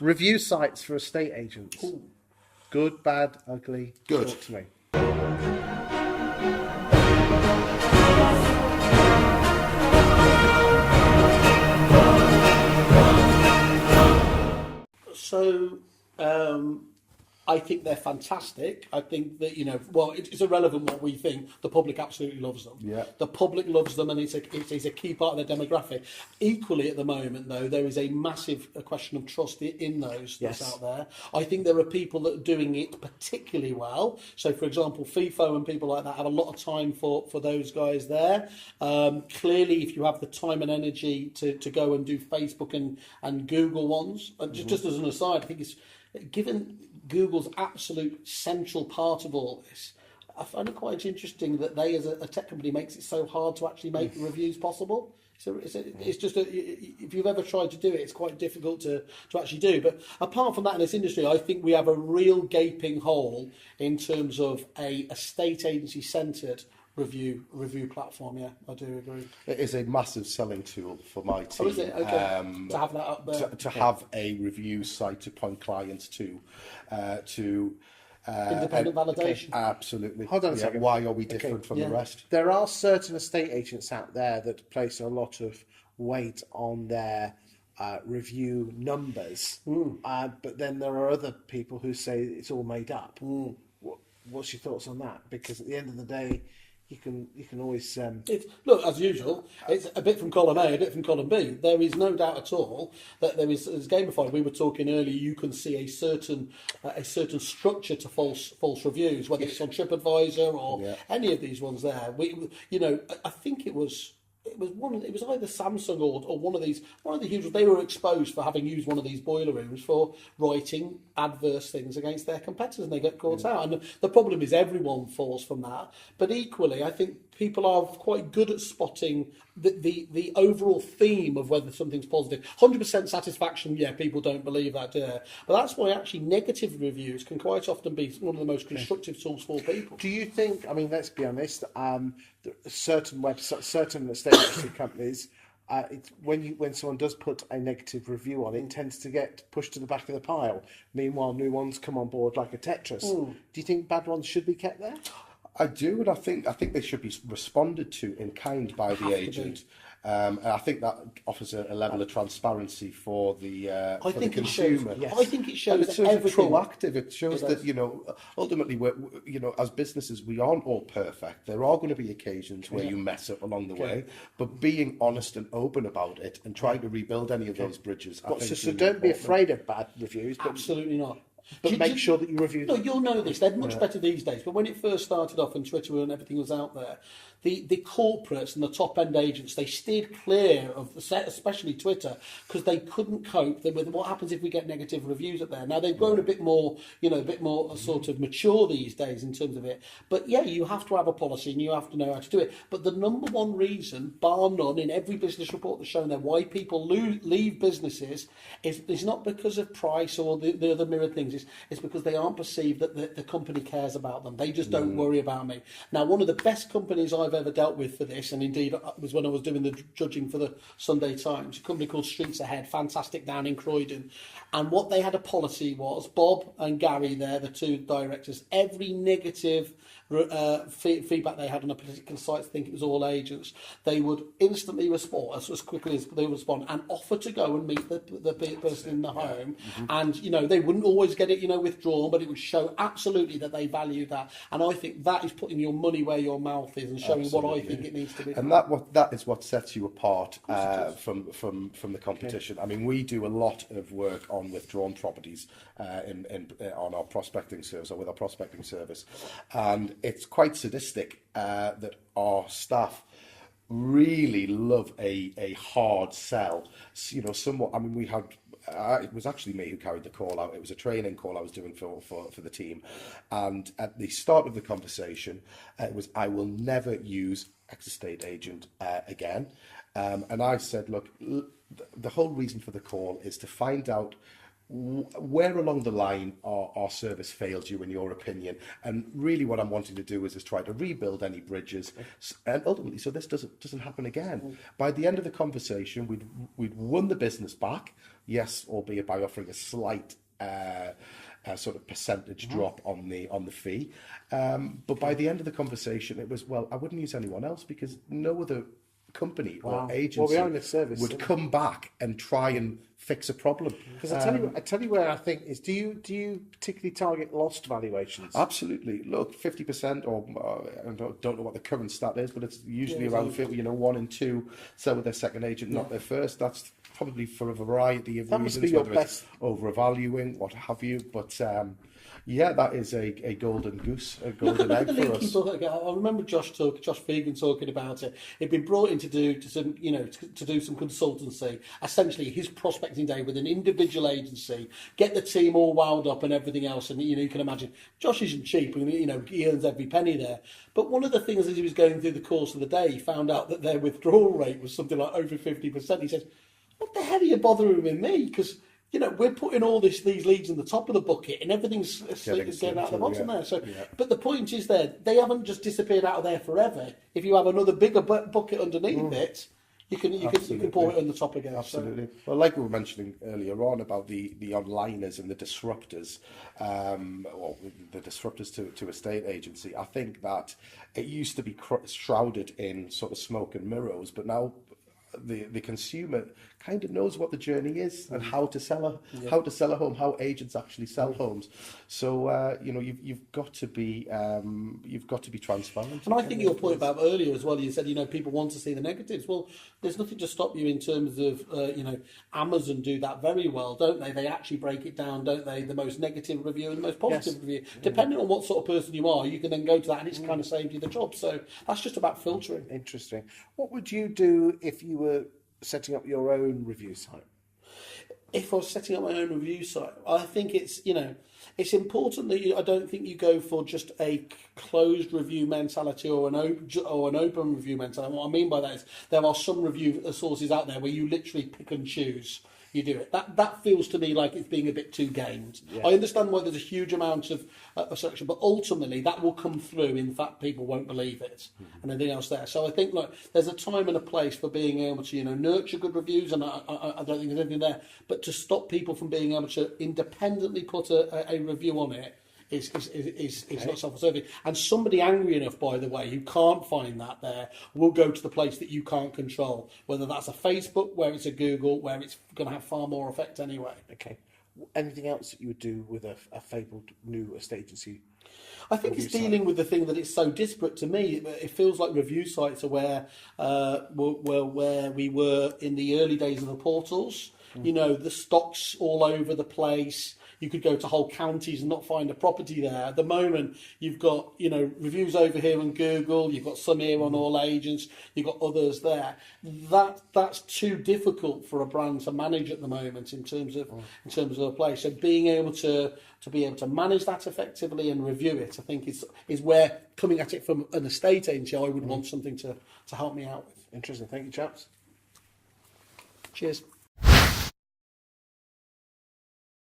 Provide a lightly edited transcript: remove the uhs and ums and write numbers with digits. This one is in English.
Review sites for estate agents. Ooh. Good, bad, ugly. Good. Talk to me. So, I think they're fantastic. I think that, it's irrelevant what we think. The public absolutely loves them. Yeah. The public loves them, and it's a key part of their demographic. Equally, at the moment, though, there is a massive question of trust in those that's out there. I think there are people that are doing it particularly well. So, for example, FIFO and people like that have a lot of time for those guys there. Clearly, if you have the time and energy to go and do Facebook and Google ones, and just as an aside, I think it's given Google's absolute central part of all this, I find it quite interesting that they, as a tech company, makes it so hard to actually make reviews possible. So it's just, if you've ever tried to do it, it's quite difficult to actually do. But apart from that, in this industry, I think we have a real gaping hole in terms of a estate agency-centred review platform. Yeah, I do agree. It is a massive selling tool for my team. Oh, is it? Okay. To have that up there. To have a review site to point clients to independent validation. Absolutely. Hold on a second. Why are we different from the rest? There are certain estate agents out there that place a lot of weight on their review numbers, but then there are other people who say it's all made up. What's your thoughts on that? Because at the end of the day, you can always look, as usual, it's a bit from column A, a bit from column B. There is no doubt at all that there is, as gamified. We were talking earlier. You can see a certain structure to false reviews, whether it's on TripAdvisor or any of these ones. There, I think it was either Samsung or one of the huge. They were exposed for having used one of these boiler rooms for writing adverse things against their competitors, and they get caught out. And the problem is everyone falls from that. But equally, I think people are quite good at spotting the overall theme of whether something's positive. 100% satisfaction, people don't believe that, do they? But that's why actually negative reviews can quite often be one of the most constructive tools for people. Do you think, let's be honest, certain websites, certain estate agency companies, when someone does put a negative review on, it tends to get pushed to the back of the pile. Meanwhile, new ones come on board like a Tetris. Do you think bad ones should be kept there? I do, and I think they should be responded to in kind by the agent. And I think that offers a level of transparency for the consumer. I think it shows that everything. Proactive. It shows that ultimately, as businesses, we aren't all perfect. There are going to be occasions where you mess up along the way, but being honest and open about it and trying to rebuild any of those bridges. So don't be afraid of bad reviews. Absolutely not. But make sure that you review them. No, you'll know this. They're much better these days. But when it first started off and Twitter and everything was out there, the corporates and the top-end agents, they steered clear of the set, especially Twitter, because they couldn't cope with what happens if we get negative reviews up there. Now, they've grown a bit more sort of mature these days in terms of it. But, you have to have a policy and you have to know how to do it. But the number one reason, bar none, in every business report that's shown there, why people leave businesses is not because of price or the other mirrored things. It's because they aren't perceived that the company cares about them. They just don't worry about me. Now, one of the best companies I've ever dealt with for this, and indeed was when I was doing the judging for the Sunday Times, a company called Streets Ahead, fantastic down in Croydon. And what they had a policy was, Bob and Gary there, the two directors, every negative feedback they had on a particular site, I think it was all agents, they would instantly respond as quickly as they would respond and offer to go and meet the person in the home. And they wouldn't always get it withdrawn, but it would show absolutely that they value that. And I think that is putting your money where your mouth is and showing what I think it needs to be. And that is what sets you apart from the competition. I mean, we do a lot of work on withdrawn properties on our prospecting service or with our prospecting service, and it's quite sadistic that our staff really love a hard sell. Somewhat. I mean, we had. It was actually me who carried the call out. It was a training call I was doing for the team, and at the start of the conversation, it was, "I will never use X estate agent again," and I said, "Look, the whole reason for the call is to find out where along the line our service failed you, in your opinion, and really what I'm wanting to do is try to rebuild any bridges, and ultimately so this doesn't happen again." By the end of the conversation, we'd won the business back. yes, albeit by offering a slight sort of percentage drop on the fee. But by the end of the conversation, it was, well, I wouldn't use anyone else because no other company or agency we own a service, would come back and try and fix a problem. Because I tell you where I think is. Do you particularly target lost valuations? Absolutely. Look, 50%, or I don't know what the current stat is, but it's usually around 50. You know, 1 in 2 sell with their second agent, not their first. That's probably for a variety of reasons, whether it's overvaluing, what have you. But yeah, that is a golden goose, a golden egg for us. I remember Josh Fegan talking about it. He'd been brought in to do some consultancy, essentially his prospecting day with an individual agency, get the team all wound up and everything else. And you can imagine Josh isn't cheap, and he earns every penny there. But one of the things as he was going through the course of the day, he found out that their withdrawal rate was something like over 50%. He says, "What the hell are you bothering with me? Because we're putting all these leads in the top of the bucket and everything's getting out of the bottom there." So, but the point is they haven't just disappeared out of there forever. If you have another bigger bucket underneath it, you can pour it on the top again. Absolutely. So. Well, like we were mentioning earlier on about the onliners and the disruptors, or the disruptors to a estate agency, I think that it used to be shrouded in sort of smoke and mirrors, but now the consumer kind of knows what the journey is and how to sell a home, how agents actually sell homes. So you've got to be transparent. And I think your point about earlier as well, you said people want to see the negatives. Well, there's nothing to stop you in terms of Amazon do that very well, don't they? They actually break it down, don't they? The most negative review and the most positive review. Depending on what sort of person you are, you can then go to that and it's kind of saved you the job. So that's just about filtering. Interesting. What would you do if you were setting up your own review site? If I was setting up my own review site, I think it's important that I don't think you go for just a closed review mentality or an open review mentality. And what I mean by that is there are some review sources out there where you literally pick and choose. You do it. That feels to me like it's being a bit too gamed. Yeah. I understand why there's a huge amount of selection, but ultimately that will come through. In fact, people won't believe it and everything else there. So I think there's a time and a place for being able to nurture good reviews, and I don't think there's anything there. But to stop people from being able to independently put a review on it is not self-serving. And somebody angry enough, by the way, who can't find that there, will go to the place that you can't control, whether that's a Facebook, where it's a Google, where it's going to have far more effect anyway. Okay. Anything else that you would do with a fabled new estate agency? I think it's dealing with the thing that it's so disparate to me. It feels like review sites are where we were in the early days of the portals. The stocks all over the place. You could go to whole counties and not find a property there. At the moment, you've got reviews over here on Google. You've got some here on All Agents. You've got others there. That's too difficult for a brand to manage at the moment in terms of a place. So being able to manage that effectively and review it, I think is where, coming at it from an estate agency, I would want something to help me out with. Interesting. Thank you, chaps. Cheers.